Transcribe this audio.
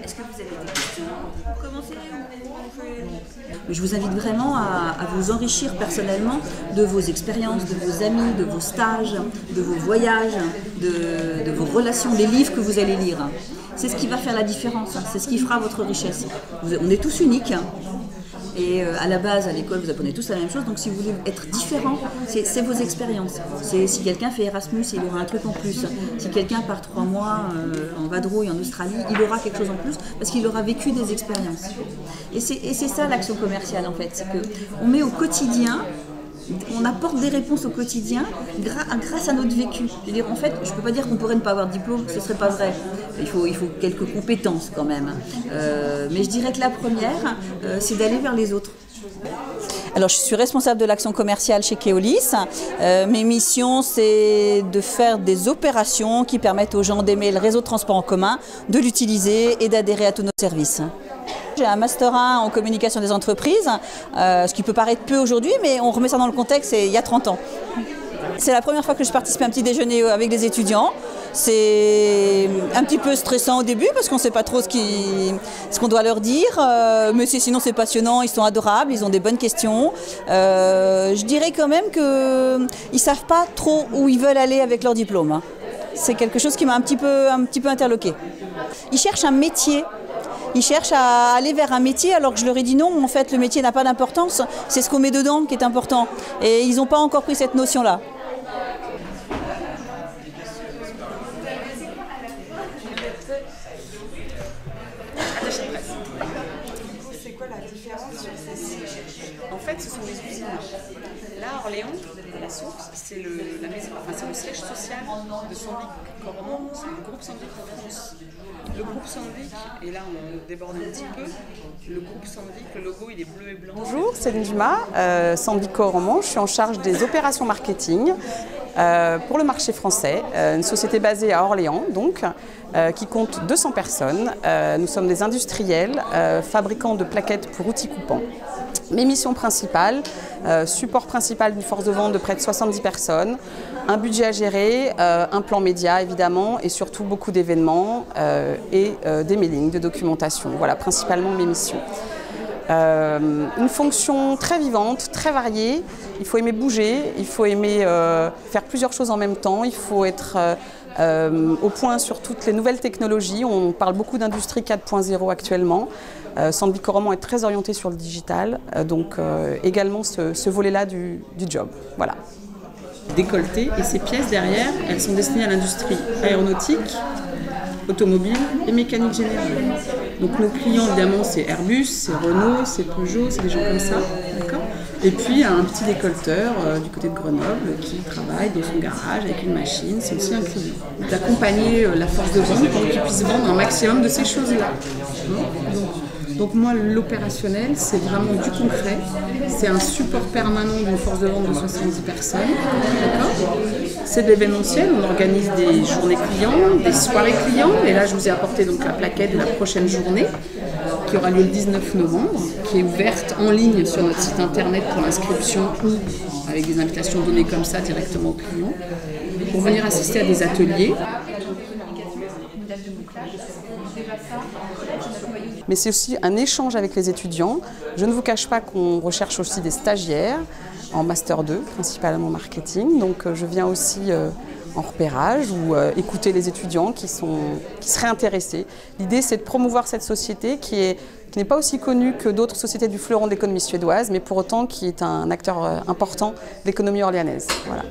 Est-ce que vous avez des questions pour commencer? Je vous invite vraiment à vous enrichir personnellement de vos expériences, de vos amis, de vos stages, de vos voyages, de vos relations, des livres que vous allez lire. C'est ce qui va faire la différence, c'est ce qui fera votre richesse. On est tous uniques. Et à la base, à l'école, vous apprenez tous la même chose. Donc si vous voulez être différent, c'est vos expériences. Si quelqu'un fait Erasmus, il aura un truc en plus. Si quelqu'un part 3 mois en vadrouille en Australie, il aura quelque chose en plus parce qu'il aura vécu des expériences. Et c'est ça l'action commerciale en fait. C'est qu'on met au quotidien, on apporte des réponses au quotidien grâce à notre vécu. C'est-à-dire, en fait, je ne peux pas dire qu'on pourrait ne pas avoir de diplôme, ce ne serait pas vrai. Il faut quelques compétences quand même. Mais je dirais que la première, c'est d'aller vers les autres. Alors, je suis responsable de l'action commerciale chez Keolis. Mes missions, c'est de faire des opérations qui permettent aux gens d'aimer le réseau de transport en commun, de l'utiliser et d'adhérer à tous nos services. J'ai un Master 1 en communication des entreprises, ce qui peut paraître peu aujourd'hui, mais on remet ça dans le contexte, c'est il y a 30 ans. C'est la première fois que je participe à un petit déjeuner avec des étudiants. C'est un petit peu stressant au début parce qu'on ne sait pas trop ce qu'on doit leur dire, mais sinon c'est passionnant, ils sont adorables, ils ont des bonnes questions. Je dirais quand même qu'ils ne savent pas trop où ils veulent aller avec leur diplôme. C'est quelque chose qui m'a un petit peu interloquée. Ils cherchent un métier. Ils cherchent à aller vers un métier alors que je leur ai dit non, en fait le métier n'a pas d'importance, c'est ce qu'on met dedans qui est important. Et ils n'ont pas encore pris cette notion-là. C'est quoi la différence sur ces sites? En fait, ce sont des usines. Là, Orléans, la source, c'est le siège social de Sandvik-Coromant, c'est le groupe Sandvik en France. Le groupe Sandvik, et là on déborde un petit peu, le groupe Sandvik, le logo il est bleu et blanc. Bonjour, c'est Njima, Sandvik-Coromant, je suis en charge des opérations marketing pour le marché français, une société basée à Orléans donc, qui compte 200 personnes. Nous sommes des industriels, fabricants de plaquettes pour outils coupants. Mes missions principales, support principal d'une force de vente de près de 70 personnes, un budget à gérer, un plan média évidemment et surtout beaucoup d'événements et des mailings, de documentation. Voilà principalement mes missions. Une fonction très vivante, très variée, il faut aimer bouger, il faut aimer faire plusieurs choses en même temps, il faut être au point sur toutes les nouvelles technologies. On parle beaucoup d'industrie 4.0 actuellement. Sandvik-Coromant est très orienté sur le digital, donc également ce volet-là du job. Voilà. Décolleté et ces pièces derrière, elles sont destinées à l'industrie aéronautique, automobile et mécanique générale. Donc nos clients évidemment c'est Airbus, c'est Renault, c'est Peugeot, c'est des gens comme ça, d'accord. Et puis un petit décolleteur du côté de Grenoble qui travaille dans son garage avec une machine, c'est aussi un client. D'accompagner la force de vente pour qu'ils puissent vendre un maximum de ces choses-là. Donc moi, l'opérationnel, c'est vraiment du concret. C'est un support permanent d'une force de vente de 70 personnes. C'est de l'événementiel. On organise des journées clients, des soirées clients. Et là, je vous ai apporté donc la plaquette de la prochaine journée qui aura lieu le 19 novembre, qui est ouverte en ligne sur notre site internet pour l'inscription ou avec des invitations données comme ça directement aux clients pour venir assister à des ateliers. Mais c'est aussi un échange avec les étudiants. Je ne vous cache pas qu'on recherche aussi des stagiaires en Master 2, principalement marketing. Donc je viens aussi en repérage ou écouter les étudiants qui seraient intéressés. L'idée c'est de promouvoir cette société qui n'est pas aussi connue que d'autres sociétés du fleuron de l'économie suédoise, mais pour autant qui est un acteur important de l'économie orléanaise. Voilà.